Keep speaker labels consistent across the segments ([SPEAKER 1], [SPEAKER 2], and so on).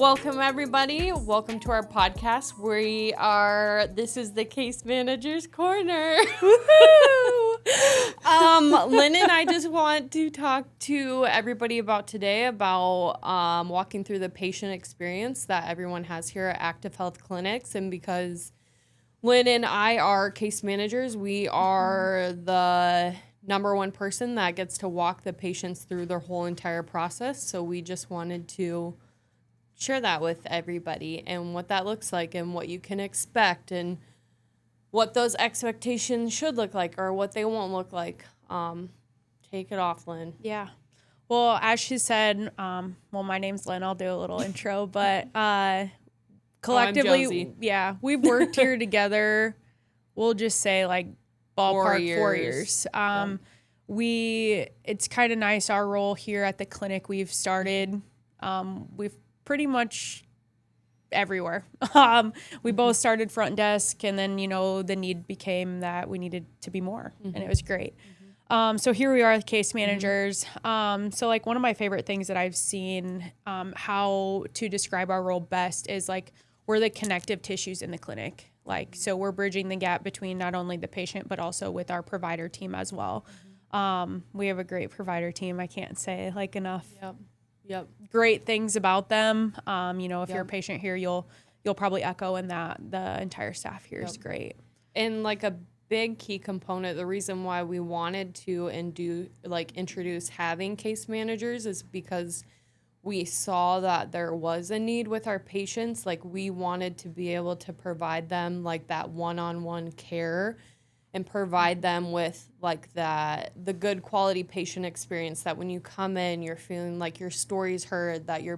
[SPEAKER 1] Welcome, everybody. Welcome to our podcast. This is the Case Manager's Corner. Lynn and I just want to talk to everybody about today about walking through the patient experience that everyone has here at Active Health Clinics. And because Lynn and I are case managers, we are the number one person that gets to walk the patients through their whole entire process. So we just wanted to share that with everybody and what that looks like and what you can expect and what those expectations should look like or what they won't look like. Take it off, Lynn.
[SPEAKER 2] Yeah. Well, as she said, my name's Lynn. I'll do a little intro, but collectively,
[SPEAKER 1] I'm Josie.
[SPEAKER 2] Yeah, we've worked here together. We'll just say like ballpark 4 years. It's kind of nice. Our role here at the clinic, we've started, we've pretty much everywhere. We both started front desk, and then, the need became that we needed to be more, and it was great. So here we are as case managers. So like one of my favorite things that I've seen, how to describe our role best is like, we're the connective tissues in the clinic. Like, so we're bridging the gap between not only the patient, but also with our provider team as well. We have a great provider team. I can't say like enough.
[SPEAKER 1] Yep.
[SPEAKER 2] Great things about them. If you're a patient here, you'll probably echo in that the entire staff here is great.
[SPEAKER 1] And like a big key component, the reason why we wanted to introduce having case managers is because we saw that there was a need with our patients. Like, we wanted to be able to provide them like that one-on-one care and provide them with like the good quality patient experience that when you come in, you're feeling like your story's heard, that you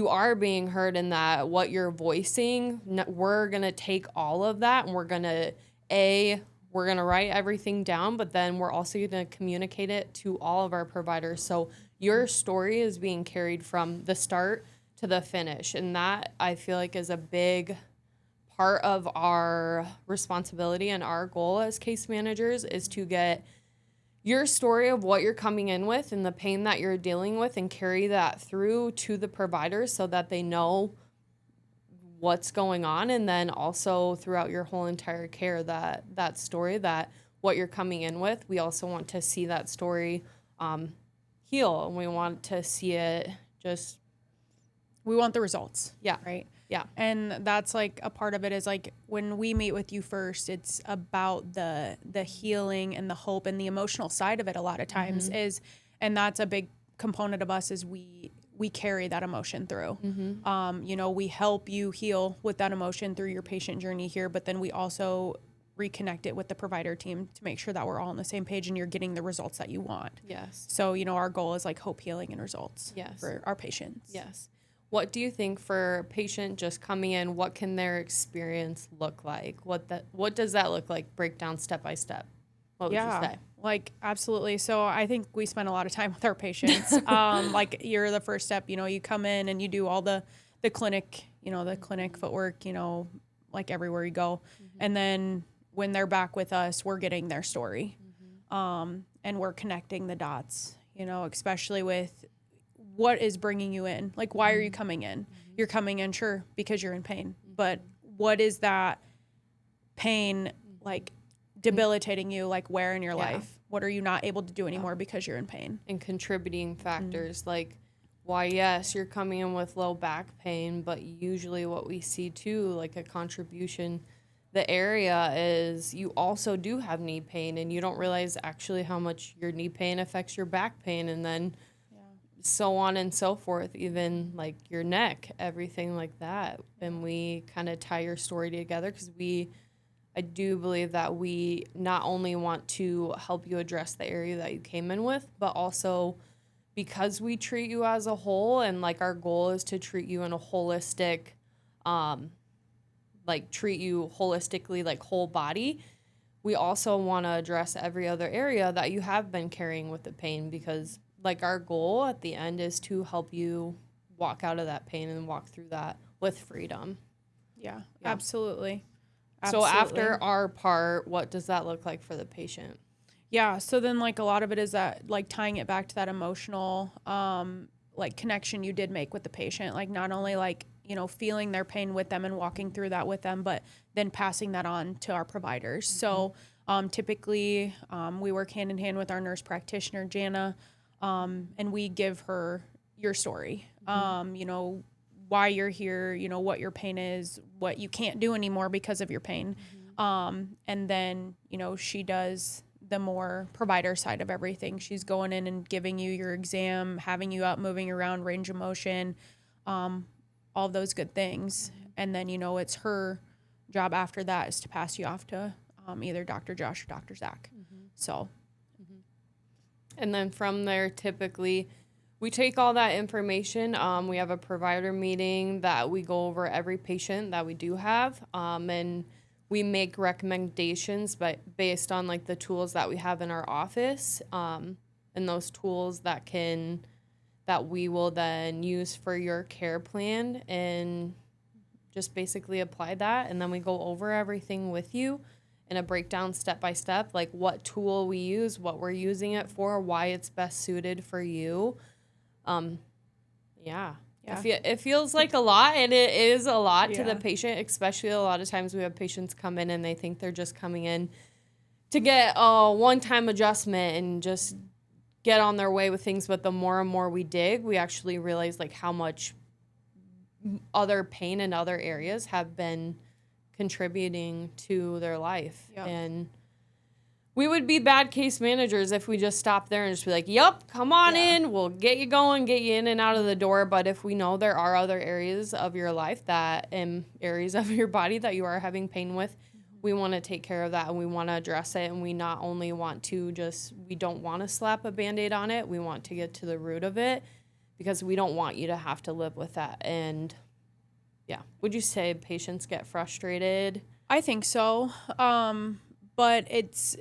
[SPEAKER 1] are being heard, and that what you're voicing, we're going to take all of that and we're going to write everything down, but then we're also going to communicate it to all of our providers. So your story is being carried from the start to the finish. And that, I feel like, is a big part of our responsibility, and our goal as case managers is to get your story of what you're coming in with and the pain that you're dealing with and carry that through to the providers so that they know what's going on. And then also throughout your whole entire care, that story, that what you're coming in with, we also want to see that story heal, and we want to see it
[SPEAKER 2] we want the results.
[SPEAKER 1] Yeah.
[SPEAKER 2] Right.
[SPEAKER 1] Yeah.
[SPEAKER 2] And that's like a part of it is like when we meet with you first, it's about the healing and the hope and the emotional side of it a lot of times and that's a big component of us is we carry that emotion through. We help you heal with that emotion through your patient journey here, but then we also reconnect it with the provider team to make sure that we're all on the same page and you're getting the results that you want.
[SPEAKER 1] Yes.
[SPEAKER 2] So, our goal is like hope, healing, and results for our patients.
[SPEAKER 1] Yes. What do you think for a patient just coming in, what can their experience look like? What does that look like? Break down step by step. What would you say?
[SPEAKER 2] Like, absolutely. So I think we spend a lot of time with our patients. Like, you're the first step, you come in and you do all the clinic, the clinic footwork, like everywhere you go. And then when they're back with us, we're getting their story. And we're connecting the dots, especially with what is bringing you in. Like, why are you coming in? You're coming in, sure, because you're in pain. But what is that pain, like, debilitating you, like, where in your life? What are you not able to do anymore because you're in pain?
[SPEAKER 1] And contributing factors, like, why, yes, you're coming in with low back pain, but usually what we see, too, like a contribution, the area is you also do have knee pain, and you don't realize actually how much your knee pain affects your back pain, and then so on and so forth, even like your neck, everything like that. And we kind of tie your story together because I do believe that we not only want to help you address the area that you came in with, but also because we treat you as a whole, and like our goal is to treat you in a holistic, treat you holistically, like whole body. We also want to address every other area that you have been carrying with the pain, because like our goal at the end is to help you walk out of that pain and walk through that with freedom.
[SPEAKER 2] Yeah. Absolutely.
[SPEAKER 1] So after our part, what does that look like for the patient?
[SPEAKER 2] Yeah. So then like a lot of it is that like tying it back to that emotional, like connection you did make with the patient, like not only like, you know, feeling their pain with them and walking through that with them, but then passing that on to our providers. So typically we work hand in hand with our nurse practitioner, Jana, and we give her your story, you know, why you're here, you know, what your pain is, what you can't do anymore because of your pain. And then, you know, she does the more provider side of everything. She's going in and giving you your exam, having you out moving around, range of motion, all those good things. And then, you know, it's her job after that is to pass you off to either Dr. Josh or Dr. Zach. So.
[SPEAKER 1] And then from there, typically, we take all that information. We have a provider meeting that we go over every patient that we do have. And we make recommendations, but based on like the tools that we have in our office, and those tools that we will then use for your care plan, and just basically apply that. And then we go over everything with you in a breakdown step by step, like what tool we use, what we're using it for, why it's best suited for you. Yeah. It feels like a lot, and it is a lot to the patient, especially a lot of times we have patients come in and they think they're just coming in to get a one-time adjustment and just get on their way with things. But the more and more we dig, we actually realize like how much other pain in other areas have been contributing to their life. And we would be bad case managers if we just stopped there and just be like, yep, come on in. We'll get you going, get you in and out of the door. But if we know there are other areas of your life and areas of your body that you are having pain with, we want to take care of that and we want to address it. And we not only want to we don't want to slap a Band-Aid on it. We want to get to the root of it because we don't want you to have to live with that. And yeah, would you say patients get frustrated?
[SPEAKER 2] I think so. But it's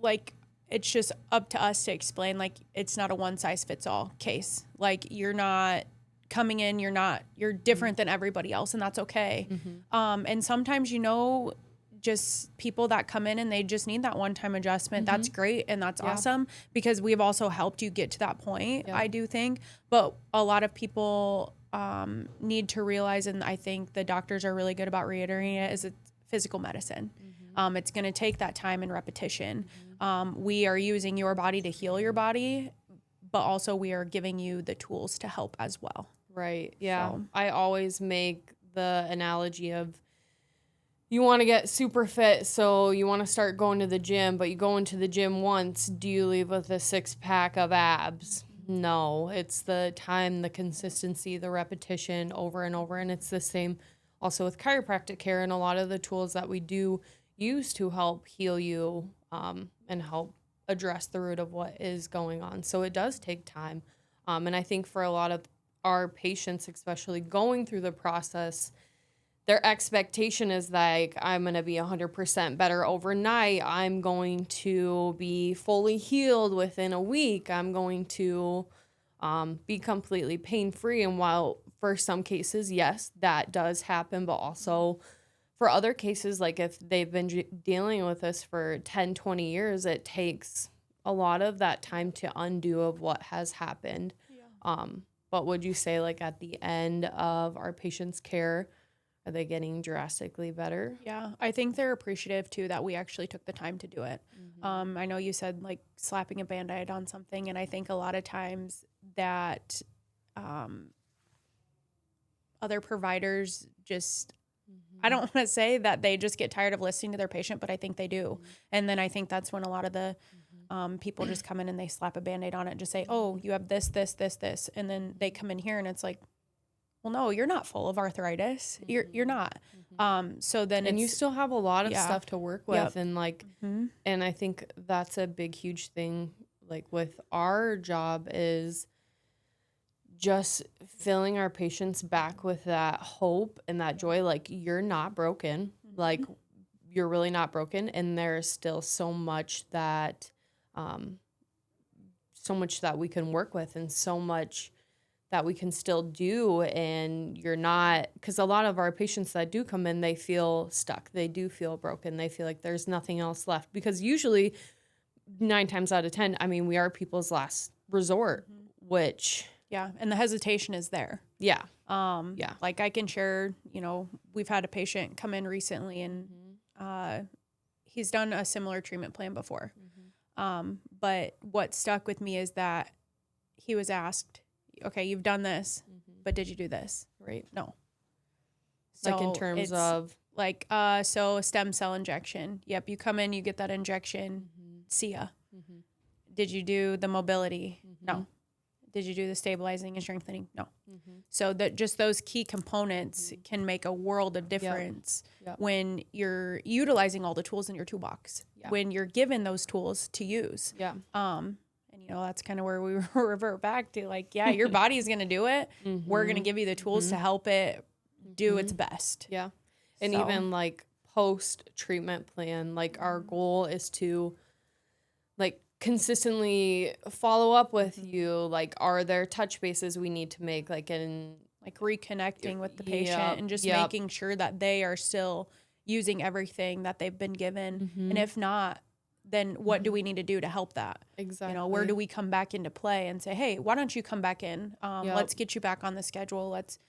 [SPEAKER 2] like, it's just up to us to explain, like, it's not a one size fits all case. Like, you're not coming in, you're different than everybody else, and that's okay. And sometimes, you know, just people that come in and they just need that one-time adjustment, that's great and that's awesome, because we've also helped you get to that point, I do think. But a lot of people need to realize, and I think the doctors are really good about reiterating it, is it's physical medicine. It's going to take that time and repetition. We are using your body to heal your body, but also we are giving you the tools to help as well.
[SPEAKER 1] Right. Yeah. So. I always make the analogy of you want to get super fit, so you want to start going to the gym, but you go into the gym once. Do you leave with a 6-pack of abs? No. It's the time, the consistency, the repetition over and over. And it's the same also with chiropractic care and a lot of the tools that we do use to help heal you and help address the root of what is going on. So it does take time. And I think for a lot of our patients, especially going through the process, their expectation is like, I'm going to be 100% better overnight. I'm going to be fully healed within a week. I'm going to be completely pain-free. And while for some cases, yes, that does happen, but also for other cases, like if they've been dealing with this for 10, 20 years, it takes a lot of that time to undo of what has happened. But would you say like at the end of our patients' care, are they getting drastically better?
[SPEAKER 2] Yeah, I think they're appreciative too that we actually took the time to do it. I know you said like slapping a Band-Aid on something, and I think a lot of times that other providers just, I don't want to say that they just get tired of listening to their patient, but I think they do. And then I think that's when a lot of the people just come in and they slap a Band-Aid on it and just say, oh, you have this, this, this, this. And then they come in here and it's like, well, no, you're not full of arthritis. You're not. So then
[SPEAKER 1] and you still have a lot of stuff to work with. And like, and I think that's a big, huge thing, like with our job is just filling our patients back with that hope and that joy. Like, you're not broken. Like, you're really not broken. And there's still so much that we can work with and so much that we can still do. And you're not, because a lot of our patients that do come in, they feel stuck. They do feel broken. They feel like there's nothing else left, because usually 9 times out of 10, I mean, we are people's last resort, which
[SPEAKER 2] Yeah. And the hesitation is there.
[SPEAKER 1] Yeah.
[SPEAKER 2] Like I can share, we've had a patient come in recently and he's done a similar treatment plan before. But what stuck with me is that he was asked, okay, you've done this, but did you do this?
[SPEAKER 1] Right.
[SPEAKER 2] No.
[SPEAKER 1] Like in terms of
[SPEAKER 2] like, so a stem cell injection. Yep. You come in, you get that injection. See ya. Did you do the mobility? No. Did you do the stabilizing and strengthening? No. So that just those key components can make a world of difference when you're utilizing all the tools in your toolbox, when you're given those tools to use.
[SPEAKER 1] Yeah.
[SPEAKER 2] And, that's kind of where we revert back to like, yeah, your body is going to do it. We're going to give you the tools to help it do its best.
[SPEAKER 1] Yeah. And even like post treatment plan, like our goal is to like consistently follow up with you. Like, are there touch bases we need to make, like in
[SPEAKER 2] like reconnecting with the patient and just making sure that they are still using everything that they've been given. And if not, then what do we need to do to help that?
[SPEAKER 1] Exactly.
[SPEAKER 2] Where do we come back into play and say, hey, why don't you come back in? Let's get you back on the schedule. Let's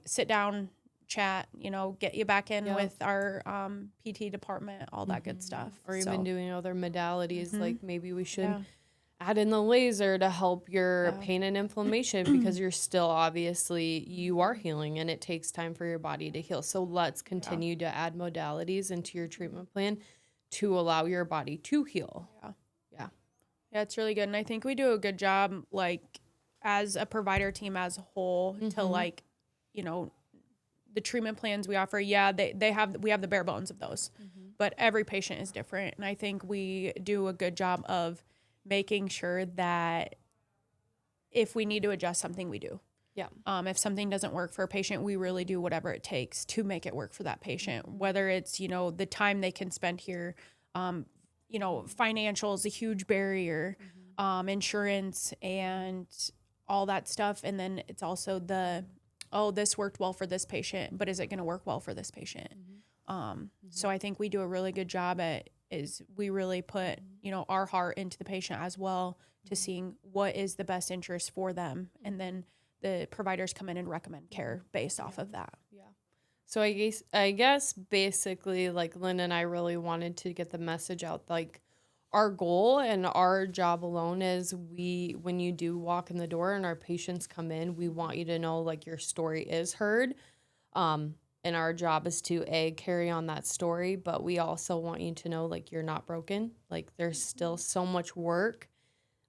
[SPEAKER 2] sit down, chat, get you back in with our PT department, all that good stuff.
[SPEAKER 1] Or even doing other modalities, like maybe we should add in the laser to help your pain and inflammation because you're still obviously, you are healing and it takes time for your body to heal. So let's continue to add modalities into your treatment plan to allow your body to heal.
[SPEAKER 2] Yeah, it's really good. And I think we do a good job, like, as a provider team as a whole to, like, the treatment plans we offer, we have the bare bones of those, but every patient is different. And I think we do a good job of making sure that if we need to adjust something, we do.
[SPEAKER 1] Yeah.
[SPEAKER 2] If something doesn't work for a patient, we really do whatever it takes to make it work for that patient, whether it's, the time they can spend here, financials, a huge barrier, insurance and all that stuff. And then it's also this worked well for this patient, but is it going to work well for this patient? So I think we do a really good job we really put, our heart into the patient as well to seeing what is the best interest for them. And then the providers come in and recommend care based off of that.
[SPEAKER 1] Yeah. So I guess basically like Lynn and I really wanted to get the message out, like our goal and our job alone is when you do walk in the door and our patients come in, we want you to know like your story is heard. And our job is to carry on that story, but we also want you to know like you're not broken. Like there's still so much work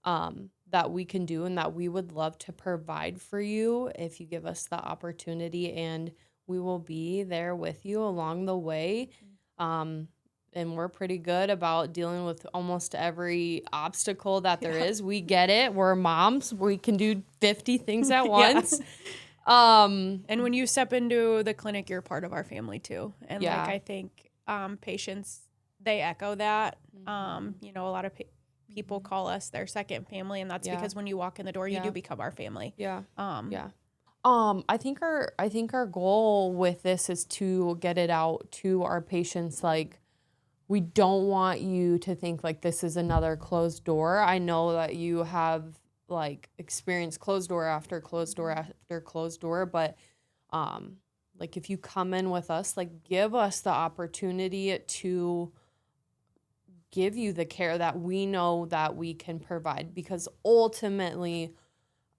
[SPEAKER 1] that we can do and that we would love to provide for you if you give us the opportunity, and we will be there with you along the way. And we're pretty good about dealing with almost every obstacle that there is. We get it. We're moms. We can do 50 things at once.
[SPEAKER 2] And when you step into the clinic, you're part of our family too. And like, I think patients, they echo that. A lot of people call us their second family, and that's because when you walk in the door, you do become our family.
[SPEAKER 1] I think our goal with this is to get it out to our patients. Like, we don't want you to think like this is another closed door. I know that you have like experienced closed door after closed door after closed door, but like if you come in with us, like give us the opportunity to give you the care that we know that we can provide, because ultimately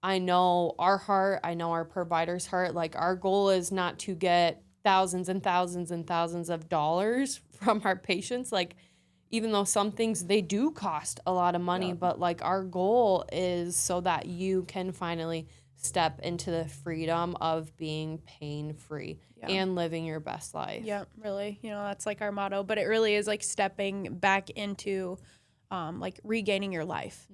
[SPEAKER 1] I know our heart, I know our provider's heart, like our goal is not to get thousands and thousands and thousands of dollars from our patients. Like, even though some things, they do cost a lot of money, but like our goal is so that you can finally step into the freedom of being pain-free and living your best life.
[SPEAKER 2] Yeah, really. That's like our motto, but it really is like stepping back into like regaining your life.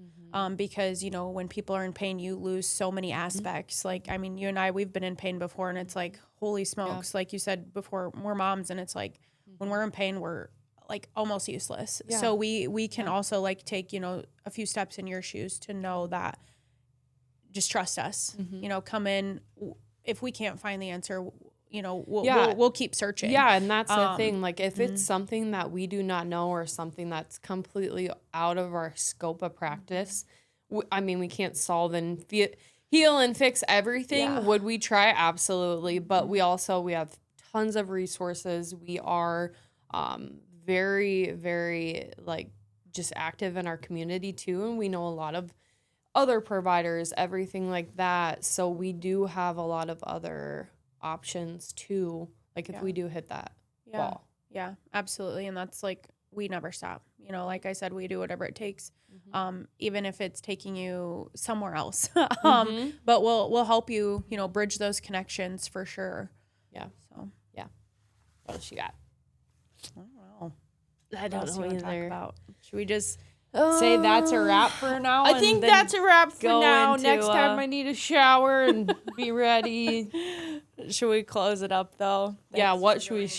[SPEAKER 2] Because, when people are in pain, you lose so many aspects. Like, I mean, you and I, we've been in pain before, and it's like, holy smokes. Like you said before, we're moms, and it's like, when we're in pain, we're like almost useless. So we can also like take, a few steps in your shoes to know that just trust us, come in. If we can't find the answer, we'll keep searching.
[SPEAKER 1] Yeah. And that's the thing. Like if it's something that we do not know or something that's completely out of our scope of practice, we can't solve and heal and fix everything.
[SPEAKER 2] Yeah.
[SPEAKER 1] Would we try? Absolutely. But we have tons of resources. We are very, very like just active in our community too. And we know a lot of other providers, everything like that. So we do have a lot of other options too. Like if we do hit that wall.
[SPEAKER 2] Yeah, absolutely. And that's like, we never stop. You know, like I said, we do whatever it takes, even if it's taking you somewhere else. But we'll help you, you know, bridge those connections for sure.
[SPEAKER 1] Yeah.
[SPEAKER 2] So
[SPEAKER 1] yeah. What else you got?
[SPEAKER 2] I don't know.
[SPEAKER 1] I don't know
[SPEAKER 2] Talk
[SPEAKER 1] either.
[SPEAKER 2] about? Should we just say that's a wrap for now?
[SPEAKER 1] I think that's a wrap for now.
[SPEAKER 2] into,
[SPEAKER 1] Next time I need a shower and be ready.
[SPEAKER 2] Should we close it up though?
[SPEAKER 1] Yeah, what should we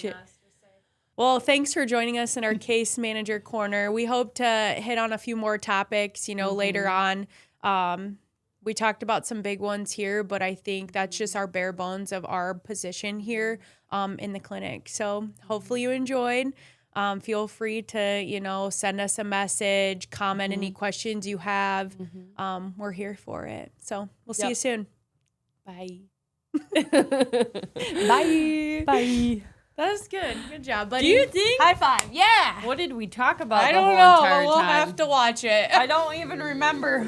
[SPEAKER 2] Well, thanks for joining us in our case manager corner. We hope to hit on a few more topics, you know, later on. We talked about some big ones here, but I think that's just our bare bones of our position here in the clinic. So hopefully you enjoyed. Feel free to, you know, send us a message, comment any questions you have. We're here for it. So we'll see you soon.
[SPEAKER 1] Bye.
[SPEAKER 2] Bye.
[SPEAKER 1] Bye.
[SPEAKER 2] That was good. Good job, buddy.
[SPEAKER 1] Do you think?
[SPEAKER 2] High five. Yeah.
[SPEAKER 1] What did we talk about
[SPEAKER 2] I
[SPEAKER 1] the
[SPEAKER 2] don't
[SPEAKER 1] whole
[SPEAKER 2] know.
[SPEAKER 1] entire
[SPEAKER 2] We'll
[SPEAKER 1] time?
[SPEAKER 2] have to watch it.
[SPEAKER 1] I don't even remember.